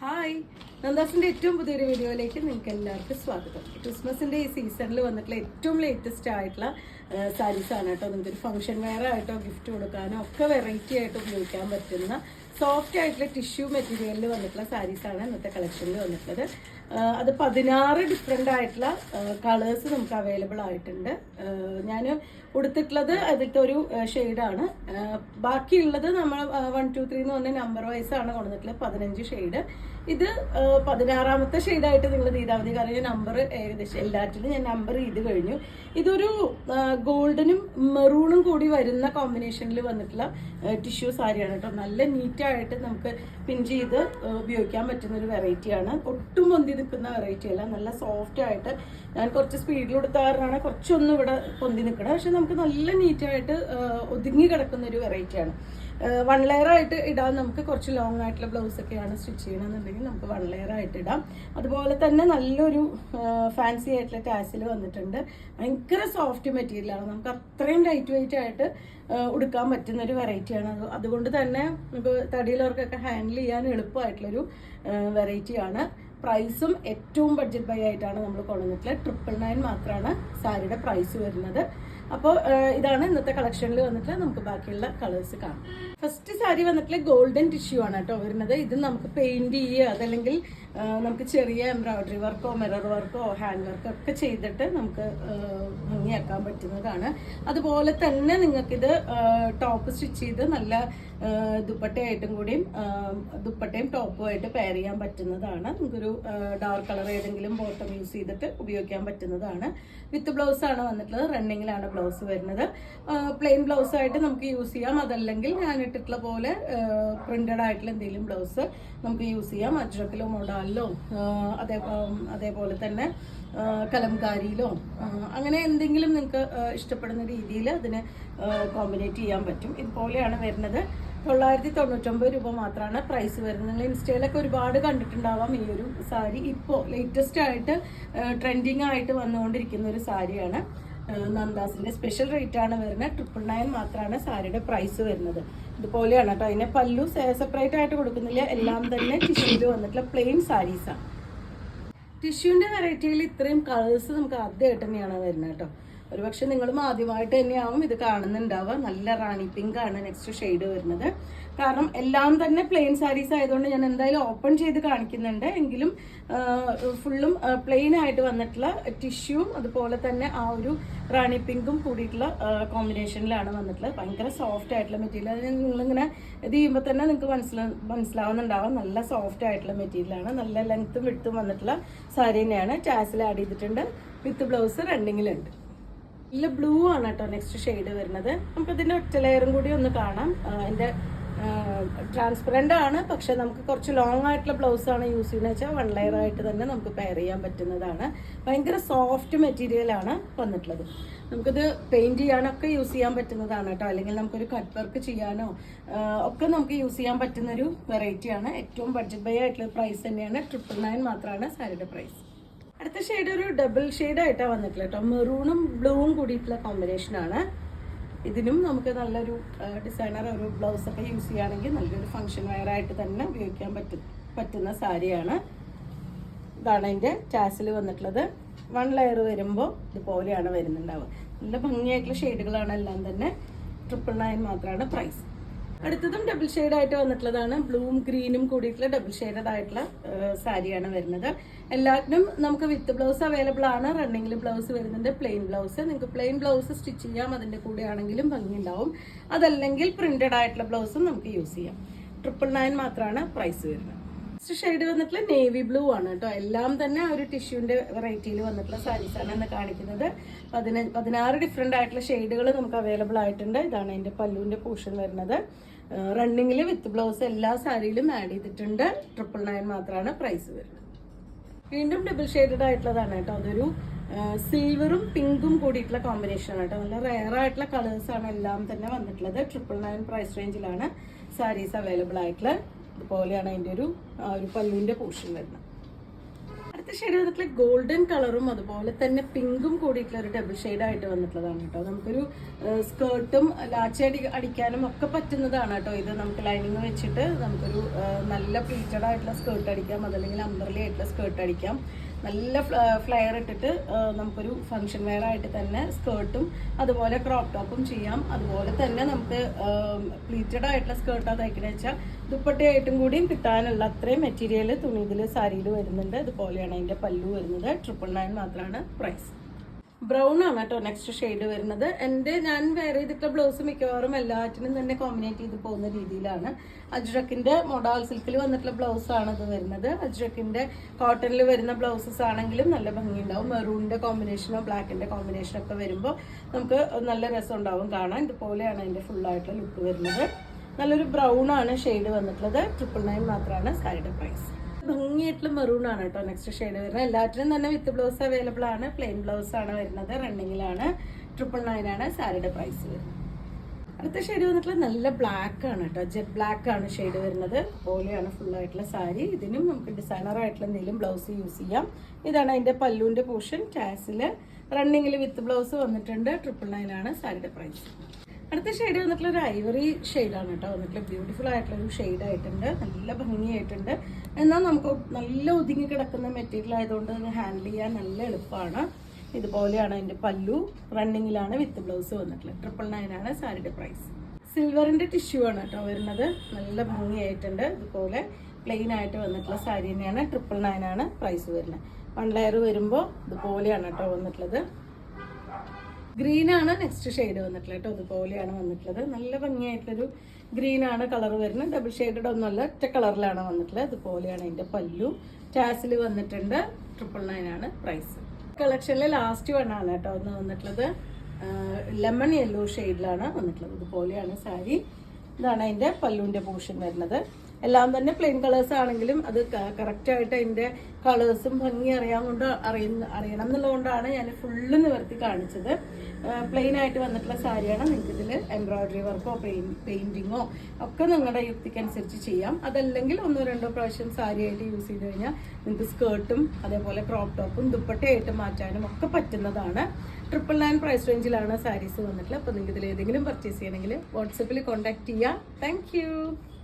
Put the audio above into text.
Hi, നന്ദാസിന്റെ ഏറ്റവും പുതിയൊരു വീഡിയോയിലേക്ക് നിങ്ങൾക്ക് എല്ലാവർക്കും സ്വാഗതം. ക്രിസ്മസിന്റെ ഈ സീസണിൽ വന്നിട്ടുള്ള ഏറ്റവും ലേറ്റസ്റ്റ് ആയിട്ടുള്ള സാരീസ് ആണ് കേട്ടോ. നിങ്ങൾക്ക് ഒരു ഫംഗ്ഷൻ വെയർ ആയിട്ടോ ഗിഫ്റ്റ് കൊടുക്കാനോ ഒക്കെ വെറൈറ്റി ആയിട്ട് ഉപയോഗിക്കാൻ പറ്റുന്ന സോഫ്റ്റ് ആയിട്ടുള്ള ടിഷ്യൂ മെറ്റീരിയലിൽ വന്നിട്ടുള്ള സാരീസ് ആണ് ഇന്നത്തെ കളക്ഷനിൽ വന്നിട്ടുള്ളത്. അത് 16 ഡിഫറെൻ്റ് ആയിട്ടുള്ള കളേഴ്സ് നമുക്ക് അവൈലബിൾ ആയിട്ടുണ്ട്. ഞാൻ കൊടുത്തിട്ടുള്ളത് അതിലത്തെ ഒരു ഷെയ്ഡാണ്. ബാക്കിയുള്ളത് നമ്മൾ 1, 2, 3 എന്ന് പറഞ്ഞ നമ്പർ വൈസ് ആണ് കൊടുത്തിട്ടുള്ളത്. 15 ഷെയ്ഡ്. ഇത് 16ാമത്തെ ഷെയ്ഡായിട്ട് നിങ്ങൾ ചെയ്താൽ മതി. കാരണം നമ്പർ ഏകദേശം എല്ലാറ്റിലും ഞാൻ നമ്പർ ചെയ്ത് കഴിഞ്ഞു. ഇതൊരു ഗോൾഡനും മെറൂണും കൂടി വരുന്ന കോമ്പിനേഷനിൽ വന്നിട്ടുള്ള ടിഷ്യൂ സാരിയാണ് കേട്ടോ. നല്ല നീറ്റായിട്ട് നമുക്ക് പിൻ ചെയ്ത് ഉപയോഗിക്കാൻ പറ്റുന്ന ഒരു വെറൈറ്റിയാണ്. ഒട്ടും പൊന്തി നിൽക്കുന്ന വെറൈറ്റി അല്ല, നല്ല സോഫ്റ്റ് ആയിട്ട്. ഞാൻ കുറച്ച് സ്പീഡിൽ കൊടുത്താറാണ് കുറച്ചൊന്നും ഇവിടെ പൊന്തി നിൽക്കണം. പക്ഷെ നമുക്ക് നല്ല നീറ്റായിട്ട് ഒതുങ്ങി കിടക്കുന്ന ഒരു വെറൈറ്റിയാണ്. 1 ലെയർ ആയിട്ട് ഇടാം. നമുക്ക് കുറച്ച് ലോങ് ആയിട്ടുള്ള ബ്ലൗസ് ഒക്കെയാണ് സ്റ്റിച്ച് ചെയ്യണമെന്നുണ്ടെങ്കിൽ നമുക്ക് 1 ലെയർ ആയിട്ട് ഇടാം. അതുപോലെ തന്നെ നല്ലൊരു ഫാൻസി ആയിട്ടുള്ള ടാസിൽ വന്നിട്ടുണ്ട്. ഭയങ്കര സോഫ്റ്റ് മെറ്റീരിയലാണ്. നമുക്ക് അത്രയും ലൈറ്റ് വെയിറ്റ് ആയിട്ട് ഉടുക്കാൻ പറ്റുന്ന ഒരു വെറൈറ്റിയാണ്. അതുകൊണ്ട് തന്നെ നമുക്ക് തടിയിലവർക്കൊക്കെ ഹാൻഡിൽ ചെയ്യാൻ എളുപ്പമായിട്ടുള്ളൊരു വെറൈറ്റിയാണ്. പ്രൈസും ഏറ്റവും ബഡ്ജറ്റ് ബൈ ആയിട്ടാണ് നമ്മൾ കൊണ്ടുവന്നിട്ടുള്ളത്. 999 മാത്രമാണ് സാരിയുടെ പ്രൈസ് വരുന്നത്. അപ്പോൾ ഇതാണ് ഇന്നത്തെ കളക്ഷനിൽ വന്നിട്ട് നമുക്ക് ബാക്കിയുള്ള കളേഴ്സ് കാണാം. ഫസ്റ്റ് സാരി വന്നിട്ടുള്ള ഗോൾഡൻ ടിഷ്യൂ ആണ് കേട്ടോ വരുന്നത്. ഇത് നമുക്ക് പെയിന്റ് ചെയ്യുക, അതല്ലെങ്കിൽ നമുക്ക് ചെറിയ എംബ്രോയിഡറി വർക്കോ മിറർ വർക്കോ ഹാൻഡ് വർക്കോ ഒക്കെ ചെയ്തിട്ട് നമുക്ക് ഭംഗിയാക്കാൻ പറ്റുന്നതാണ്. അതുപോലെ തന്നെ നിങ്ങൾക്കിത് ടോപ്പ് സ്റ്റിച്ച് ചെയ്ത് നല്ല ദുപ്പട്ടയായിട്ടും കൂടിയും ദുപ്പട്ടയും ടോപ്പുമായിട്ട് പെയർ ചെയ്യാൻ പറ്റുന്നതാണ്. നമുക്കൊരു ഡാർക്ക് കളർ ഏതെങ്കിലും ബോട്ടം യൂസ് ചെയ്തിട്ട് ഉപയോഗിക്കാൻ പറ്റുന്നതാണ്. വിത്ത് ബ്ലൗസ് ആണ് വന്നിട്ടുള്ളത്. റണ്ണിങ്ങിലാണ് ബ്ലൗസ് വരുന്നത്. പ്ലെയിൻ ബ്ലൗസ് ആയിട്ട് നമുക്ക് യൂസ് ചെയ്യാം. അതല്ലെങ്കിൽ ഞാൻ ഇട്ടിട്ടുള്ള പോലെ പ്രിന്റഡ് ആയിട്ടുള്ള എന്തെങ്കിലും ബ്ലൗസ് നമുക്ക് യൂസ് ചെയ്യാം. അജ്രക്കിലോ മൊഡാലിലോ അതേപോലെ തന്നെ കലംകാരിയിലോ അങ്ങനെ എന്തെങ്കിലും നിങ്ങൾക്ക് ഇഷ്ടപ്പെടുന്ന രീതിയിൽ അതിന് കോമ്പിനേറ്റ് ചെയ്യാൻ പറ്റും. ഇതുപോലെയാണ് വരുന്നത്. 999 രൂപ മാത്രമാണ് പ്രൈസ് വരുന്നത്. നിങ്ങൾ ഇൻസ്റ്റയിലൊക്കെ ഒരുപാട് കണ്ടിട്ടുണ്ടാവാം ഈ ഒരു സാരി. ഇപ്പോൾ ലേറ്റസ്റ്റ് ആയിട്ട് ട്രെൻഡിങ് ആയിട്ട് വന്നുകൊണ്ടിരിക്കുന്ന ഒരു സാരിയാണ്. നന്ദാസിന്റെ സ്പെഷ്യൽ റേറ്റ് ആണ് വരുന്നത്. 999 മാത്രമാണ് സാരിയുടെ പ്രൈസ് വരുന്നത്. ഇതുപോലെയാണ് കേട്ടോ. അതിനെ പല്ലു സെപ്പറേറ്റ് ആയിട്ട് കൊടുക്കുന്നില്ല. എല്ലാം തന്നെ ടിഷ്യൂല് വന്നിട്ടുള്ള പ്ലെയിൻ സാരീസാണ്. ടിഷ്യൂവിന്റെ വെറൈറ്റിയിൽ ഇത്രയും കളേഴ്സ് നമുക്ക് ആദ്യമായിട്ട് തന്നെയാണ് വരുന്നത് കേട്ടോ. ഒരുപക്ഷെ നിങ്ങളും ആദ്യമായിട്ട് തന്നെയാവും ഇത് കാണുന്നുണ്ടാവുക. നല്ല റാണി പിങ്ക് ആണ് നെക്സ്റ്റ് ഷെയ്ഡ് വരുന്നത്. കാരണം എല്ലാം തന്നെ പ്ലെയിൻ സാരീസ് ആയതുകൊണ്ട് ഞാൻ എന്തായാലും ഓപ്പൺ ചെയ്ത് കാണിക്കുന്നുണ്ട്. എങ്കിലും ഫുള്ളും പ്ലെയിൻ ആയിട്ട് വന്നിട്ടുള്ള ടിഷ്യൂവും അതുപോലെ തന്നെ ആ ഒരു റാണി പിങ്കും കൂടിയിട്ടുള്ള കോമ്പിനേഷനിലാണ് വന്നിട്ടുള്ളത്. ഭയങ്കര സോഫ്റ്റ് ആയിട്ടുള്ള മെറ്റീരിയൽ. അത് നിങ്ങളിങ്ങനെ ഇത് ചെയ്യുമ്പോൾ തന്നെ നിങ്ങൾക്ക് മനസ്സിലാവുന്നുണ്ടാവാം. നല്ല സോഫ്റ്റ് ആയിട്ടുള്ള മെറ്റീരിയലാണ്. നല്ല ലെങ്ത്തും വിഡ്ത്തും വന്നിട്ടുള്ള സാരി തന്നെയാണ്. ടാസിൽ ആഡ് ചെയ്തിട്ടുണ്ട്. വിത്ത് ബ്ലൗസ് റണ്ണിങ്ങിലുണ്ട്. നല്ല ബ്ലൂ ആണ് കേട്ടോ നെക്സ്റ്റ് ഷെയ്ഡ് വരുന്നത്. നമുക്കിതിൻ്റെ ഒറ്റ ലെയറും കൂടി ഒന്ന് കാണാം. അതിൻ്റെ ട്രാൻസ്പെറൻ്റ് ആണ്. പക്ഷെ നമുക്ക് കുറച്ച് ലോങ് ആയിട്ടുള്ള ബ്ലൗസ് ആണ് യൂസ് ചെയ്യുന്നത് വെച്ചാൽ 1 ലെയർ ആയിട്ട് തന്നെ നമുക്ക് പെയർ ചെയ്യാൻ പറ്റുന്നതാണ്. ഭയങ്കര സോഫ്റ്റ് മെറ്റീരിയലാണ് വന്നിട്ടുള്ളത്. നമുക്കിത് പെയിന്റ് ചെയ്യാനൊക്കെ യൂസ് ചെയ്യാൻ പറ്റുന്നതാണ് കേട്ടോ. അല്ലെങ്കിൽ നമുക്കൊരു കട്ട് വർക്ക് ചെയ്യാനോ ഒക്കെ നമുക്ക് യൂസ് ചെയ്യാൻ പറ്റുന്നൊരു വെറൈറ്റിയാണ്. ഏറ്റവും ബഡ്ജറ്റ് ബൈ ആയിട്ടുള്ള പ്രൈസ് തന്നെയാണ്. 999 മാത്രമാണ് സാരിയുടെ പ്രൈസ്. അടുത്ത ഷെയ്ഡ് ഒരു ഡബിൾ ഷെയ്ഡ് ആയിട്ടാണ് വന്നിട്ടുള്ളത് കേട്ടോ. മെറൂണും ബ്ലൂവും കൂടിയിട്ടുള്ള കോമ്പിനേഷനാണ്. ഇതിനും നമുക്ക് നല്ലൊരു ഡിസൈനർ ഒരു ബ്ലൗസ് ഒക്കെ യൂസ് ചെയ്യുകയാണെങ്കിൽ നല്ലൊരു ഫംഗ്ഷൻ വെയർ ആയിട്ട് തന്നെ ഉപയോഗിക്കാൻ പറ്റുന്ന സാരിയാണ്. ഇതാണ് അതിൻ്റെ ടാസിൽ വന്നിട്ടുള്ളത്. 1 ലെയർ വരുമ്പോൾ ഇതുപോലെയാണ് വരുന്നുണ്ടാവുക. നല്ല ഭംഗിയായിട്ടുള്ള ഷെയ്ഡുകളാണ് എല്ലാം തന്നെ. 999 മാത്രമാണ് പ്രൈസ്. അടുത്തതും ഡബിൾ ഷെയ്ഡ് ആയിട്ട് വന്നിട്ടുള്ളതാണ്. ബ്ലൂവും ഗ്രീനും കൂടിയിട്ടുള്ള ഡബിൾ ഷെയ്ഡഡ് ആയിട്ടുള്ള സാരിയാണ് വരുന്നത്. എല്ലാത്തിനും നമുക്ക് വിത്ത് ബ്ലൗസ് അവൈലബിൾ ആണ്. റണ്ണിങ്ങിൽ ബ്ലൗസ് വരുന്നുണ്ട്. പ്ലെയിൻ ബ്ലൗസ് നിങ്ങൾക്ക് പ്ലെയിൻ ബ്ലൗസ് സ്റ്റിച്ച് ചെയ്യാം. അതിൻ്റെ കൂടെ ആണെങ്കിലും ഭംഗി ഉണ്ടാവും. അതല്ലെങ്കിൽ പ്രിന്റഡ് ആയിട്ടുള്ള ബ്ലൗസും നമുക്ക് യൂസ് ചെയ്യാം. 999 മാത്രമാണ് പ്രൈസ് വരുന്നത്. നെക്സ്റ്റ് ഷെയ്ഡ് വന്നിട്ടുള്ള നേവി ബ്ലൂ ആണ് കേട്ടോ. എല്ലാം തന്നെ ഒരു ടിഷ്യൂവിന്റെ വെറൈറ്റിയിൽ വന്നിട്ടുള്ള സാരീസാണ് ഇന്ന് കാണിക്കുന്നത്. 16 ഡിഫറെന്റ് ആയിട്ടുള്ള ഷെയ്ഡുകൾ നമുക്ക് അവൈലബിൾ ആയിട്ടുണ്ട്. ഇതാണ് അതിന്റെ പല്ലുവിന്റെ പോർഷൻ വരുന്നത്. റണ്ണിങ്ങിൽ വിത്ത് ബ്ലൗസ് എല്ലാ സാരിയിലും ആഡ് ചെയ്തിട്ടുണ്ട്. 999 മാത്രമാണ് പ്രൈസ് വരുന്നത്. വീണ്ടും ഡബിൾ ഷെയ്ഡഡ് ആയിട്ടുള്ളതാണ് കേട്ടോ. അതൊരു സിൽവറും പിങ്കും കൂടിയിട്ടുള്ള കോമ്പിനേഷൻ ആണ് കേട്ടോ. നല്ല റെയർ ആയിട്ടുള്ള കളേഴ്സ് ആണ് എല്ലാം തന്നെ വന്നിട്ടുള്ളത്. 999 പ്രൈസ് റേഞ്ചിലാണ് സാരീസ് അവൈലബിൾ ആയിട്ടുള്ളത്. ഇതുപോലെയാണ് അതിൻ്റെ ഒരു പല്ലുവിൻ്റെ പോർഷൻ വരുന്നത്. അടുത്ത ഷെയ്ഡ് വന്നിട്ടുള്ള ഗോൾഡൻ കളറും അതുപോലെ തന്നെ പിങ്കും കൂടിയിട്ടുള്ള ഒരു ഡബിൾ ഷെയ്ഡ് ആയിട്ട് വന്നിട്ടുള്ളതാണ് കേട്ടോ. നമുക്കൊരു സ്കേർട്ടും ലാച്ച അടിക്കാനും ഒക്കെ പറ്റുന്നതാണ് കേട്ടോ. ഇത് നമുക്ക് ലൈനിങ് വെച്ചിട്ട് നമുക്കൊരു നല്ല പ്ലീറ്റഡ് ആയിട്ടുള്ള സ്കേർട്ട് അടിക്കാം, അതല്ലെങ്കിൽ അംബ്രല ആയിട്ടുള്ള സ്കേർട്ട് അടിക്കാം. നല്ല ഫ്ലെയർ ഇട്ടിട്ട് നമുക്കൊരു ഫങ്ഷൻ വെയർ ആയിട്ട് തന്നെ സ്കേർട്ടും അതുപോലെ ക്രോപ്പ് ടോപ്പും ചെയ്യാം. അതുപോലെ തന്നെ നമുക്ക് പ്ലീറ്റഡ് ആയിട്ടുള്ള സ്കേർട്ട് തയ്ക്കണമെന്ന് വെച്ചാൽ ദുപ്പട്ടയായിട്ടും കൂടിയും കിട്ടാനുള്ള അത്രയും മെറ്റീരിയൽ തുണി ഇതിൽ സാരിയിൽ വരുന്നുണ്ട്. അതുപോലെയാണ് അതിൻ്റെ പല്ലു വരുന്നത്. 999 മാത്രമാണ് പ്രൈസ്. ബ്രൗൺ ആണ് കേട്ടോ നെക്സ്റ്റ് ഷെയ്ഡ് വരുന്നത്. ഞാൻ വെയർ ചെയ്തിട്ടുള്ള ബ്ലൗസ് മിക്കവാറും എല്ലാറ്റിനും തന്നെ കോമ്പിനേറ്റ് ചെയ്ത് പോകുന്ന രീതിയിലാണ്. അജ്രക്കിന്റെ മൊഡാൾ സിൽക്കിൽ വന്നിട്ടുള്ള ബ്ലൗസ് ആണ് ഇത് വരുന്നത്. അജ്രക്കിന്റെ കോട്ടണിൽ വരുന്ന ബ്ലൗസസ് ആണെങ്കിലും നല്ല ഭംഗിയുണ്ടാവും. മെറൂണിന്റെ കോമ്പിനേഷനോ ബ്ലാക്കിന്റെ കോമ്പിനേഷനോ ഒക്കെ വരുമ്പോൾ നമുക്ക് നല്ല രസം ഉണ്ടാവും കാണാൻ. ഇതുപോലെയാണ് അതിന്റെ ഫുൾ ആയിട്ടുള്ള ലുക്ക് വരുന്നത്. നല്ലൊരു ബ്രൗൺ ആണ് ഷെയ്ഡ് വന്നിട്ടുള്ളത്. 999 മാത്രമാണ് സാരിയുടെ പ്രൈസ്. ഭംഗിയായിട്ടുള്ള മെറൂൺ ആണ് കേട്ടോ നെക്സ്റ്റ് ഷെയ്ഡ് വരുന്നത്. എല്ലാറ്റിനും തന്നെ വിത്ത് ബ്ലൗസ് അവൈലബിൾ ആണ്. പ്ലെയിൻ ബ്ലൗസ് ആണ് വരുന്നത്. റണ്ണിങ്ങിലാണ്. 999 ആണ് സാരിയുടെ പ്രൈസ് വരുന്നത്. അടുത്ത ഷെയ്ഡ് വന്നിട്ടുള്ള നല്ല ബ്ലാക്ക് ആണ് കേട്ടോ. ജെറ്റ് ബ്ലാക്ക് ആണ് ഷെയ്ഡ് വരുന്നത്. പോലെയാണ് ഫുൾ ആയിട്ടുള്ള സാരി. ഇതിനും നമുക്ക് ഡിസൈനർ ആയിട്ടുള്ള എന്തെങ്കിലും ബ്ലൗസ് യൂസ് ചെയ്യാം. ഇതാണ് അതിന്റെ പല്ലുവിന്റെ പോർഷൻ. ടാസില് റണ്ണിങ്ങിൽ വിത്ത് ബ്ലൗസ് വന്നിട്ടുണ്ട്. 999 ആണ് സാരിയുടെ പ്രൈസ്. അടുത്ത ഷെയ്ഡ് വന്നിട്ടുള്ള ഒരു ഐവറി ഷെയ്ഡാണ് കേട്ടോ. വന്നിട്ടുള്ള ബ്യൂട്ടിഫുൾ ആയിട്ടുള്ള ഒരു ഷെയ്ഡ് ആയിട്ടുണ്ട്. നല്ല ഭംഗിയായിട്ടുണ്ട്. എന്നാൽ നമുക്ക് നല്ല ഒതുങ്ങി കിടക്കുന്ന മെറ്റീരിയൽ ആയതുകൊണ്ട് ഹാൻഡിൽ ചെയ്യാൻ നല്ല എളുപ്പമാണ്. ഇതുപോലെയാണ് അതിന്റെ പല്ലു. റണ്ണിങ്ങിലാണ് വിത്ത് ബ്ലൗസ് വന്നിട്ടുള്ളത്. 999 ആണ് സാരിയുടെ പ്രൈസ്. സിൽവറിന്റെ ടിഷ്യൂ ആണ് കേട്ടോ വരുന്നത്. നല്ല ഭംഗിയായിട്ടുണ്ട്. ഇതുപോലെ പ്ലെയിൻ ആയിട്ട് വന്നിട്ടുള്ള സാരി തന്നെയാണ്. 999 ആണ് പ്രൈസ് വരുന്നത്. 1 ലെയർ വരുമ്പോൾ ഇതുപോലെയാണ് കേട്ടോ വന്നിട്ടുള്ളത്. ഗ്രീൻ ആണ് നെക്സ്റ്റ് ഷെയ്ഡ് വന്നിട്ടുള്ളത് കേട്ടോ. ഇതുപോലെയാണ് വന്നിട്ടുള്ളത്. നല്ല ഭംഗിയായിട്ടൊരു ഗ്രീൻ ആണ് കളർ വരുന്നത്. ഡബിൾ ഷെയ്ഡഡ് ഒന്നുമല്ല, ഒറ്റ കളറിലാണ് വന്നിട്ടുള്ളത്. ഇതുപോലെയാണ് അതിന്റെ പല്ലു. ടാസിൽ വന്നിട്ടുണ്ട്. 999 ആണ് പ്രൈസ്. കളക്ഷനിലെ ലാസ്റ്റ് വൺ ആണ് കേട്ടോ ഒന്ന് വന്നിട്ടുള്ളത്. ലെമൺ യെല്ലോ ഷെയ്ഡിലാണ് വന്നിട്ടുള്ളത്. ഇതുപോലെയാണ് സാരി. ഇതാണ് അതിന്റെ പല്ലുവിന്റെ പോർഷൻ വരുന്നത്. എല്ലാം തന്നെ പ്ലെയിൻ കളേഴ്സ് ആണെങ്കിലും അത് കറക്റ്റായിട്ട് അതിന്റെ കളേഴ്സും ഭംഗി അറിയണം എന്നുള്ളതുകൊണ്ടാണ് ഞാൻ ഫുള്ള് നിവർത്തി കാണിച്ചത്. പ്ലെയിൻ ആയിട്ട് വന്നിട്ടുള്ള സാരിയാണ്. നിങ്ങൾക്ക് ഇതിൽ എംബ്രോയിഡറി വർക്കോ പെയിന്റിങ്ങോ ഒക്കെ നിങ്ങളുടെ യുക്തിക്കനുസരിച്ച് ചെയ്യാം. അതല്ലെങ്കിൽ 1-2 പ്രാവശ്യം സാരി ആയിട്ട് യൂസ് ചെയ്ത് കഴിഞ്ഞാൽ നിങ്ങൾക്ക് സ്കേർട്ടും അതേപോലെ ക്രോപ്പ് ടോപ്പും ദുപ്പട്ടയായിട്ട് മാറ്റാനും ഒക്കെ പറ്റുന്നതാണ്. 999 പ്രൈസ് റേഞ്ചിലാണ് സാരീസ് വന്നിട്ടുള്ളത്. അപ്പോൾ നിങ്ങൾക്ക് ഇതിൽ ഏതെങ്കിലും പർച്ചേസ് ചെയ്യണമെങ്കിൽ വാട്സപ്പിൽ കോൺടാക്ട് ചെയ്യാം. താങ്ക്